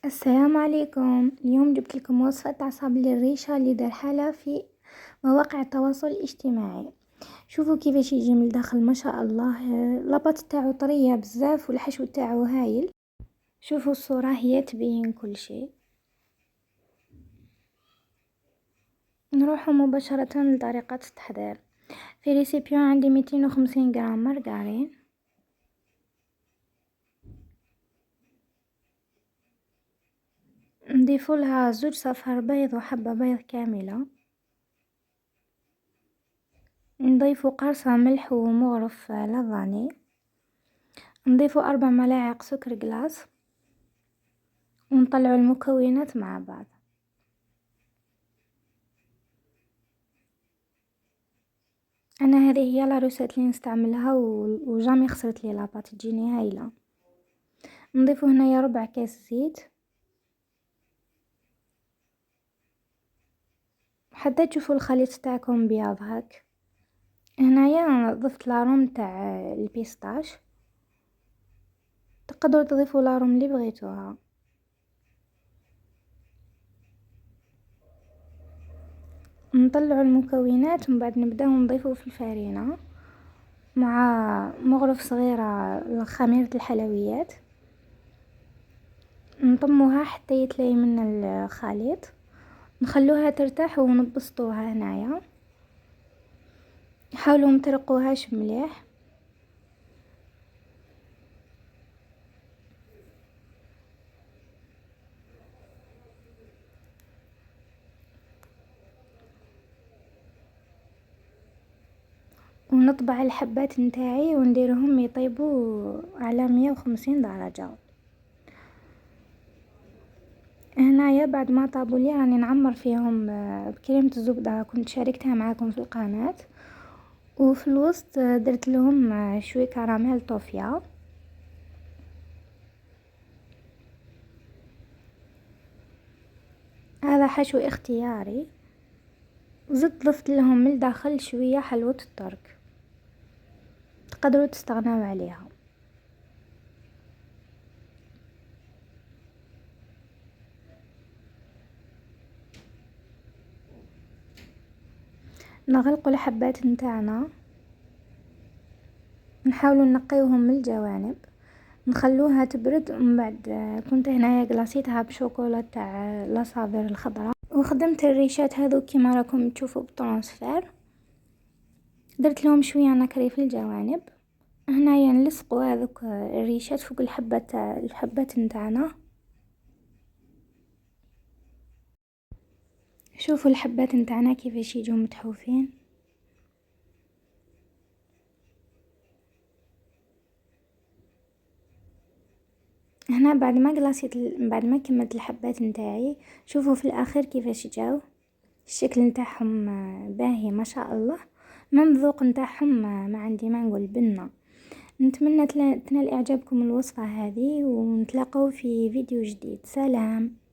السلام عليكم. اليوم جبت لكم وصفة أعصاب للريشة اللي دار حالة في مواقع التواصل الاجتماعي. شوفوا كيفاش يجي من الداخل، ما شاء الله. لاباط تاعو طرية بزاف والحشو تاعو هايل. شوفوا الصورة هي تبين كل شيء. نروح مباشرة لطريقة التحضير. في ريسيبيون عندي 250 غرام مارغرين، نضيف لها 2 صفار بيض وحبة بيض كاملة، نضيف قرصة ملح ومغرف لافاني، نضيف 4 ملاعق سكر جلاس، ونطلع المكونات مع بعض. انا هذه هي لاروسات اللي نستعملها وجامي خسرت لي لاباط، تجيني هايله. نضيف هنايا ربع كاس زيت حتى تشوفوا الخليط تاعكم بياض هاك. هنايا ضفت لاروم تاع البيستاش، تقدروا تضيفوا لاروم اللي بغيتوها. نطلعوا المكونات ومن بعد نبداو نضيفوا في الفرينه مع مغرف صغيره لخميره الحلويات، نطموها حتى يتلاي من الخليط، نخلوها ترتاح ونبسطوها. هنايا حاولوا مترقوهاش مليح. ونطبع الحبات نتاعي ونديرهم يطيبوا على 150 درجة. هنايا بعد ما طابوا لي راني نعمر فيهم بكريمة الزبدة كنت شاركتها معاكم في القناة، وفي الوسط درت لهم شوي كراميل طوفيا. هذا حشو اختياري. زدت ضفت لهم من الداخل شوية حلوة الترك، تقدروا تستغنوا عليها. نغلقوا الحبات نتاعنا، نحاولوا نقيوهم من الجوانب، نخلوها تبرد. ومن بعد كنت هنايا قلاصيتها بشوكولا تاع لاصافير الخضراء، وخدمت الريشات هذو كيما راكم تشوفوا بطرونسفير. درت لهم شويه نكري في الجوانب. هنايا نلصقوا هذوك الريشات فوق الحبات نتاعنا. شوفوا الحبات نتاعنا كيفاش يجوا متحوفين. هنا بعد ما كملت الحبات نتاعي، شوفوا في الاخير كيفاش جاو. الشكل نتاعهم باهي ما شاء الله. من الذوق نتاعهم ما عندي ما نقول بنة. نتمنى تنال اعجابكم الوصفة هذه، ونتلاقوا في فيديو جديد. سلام.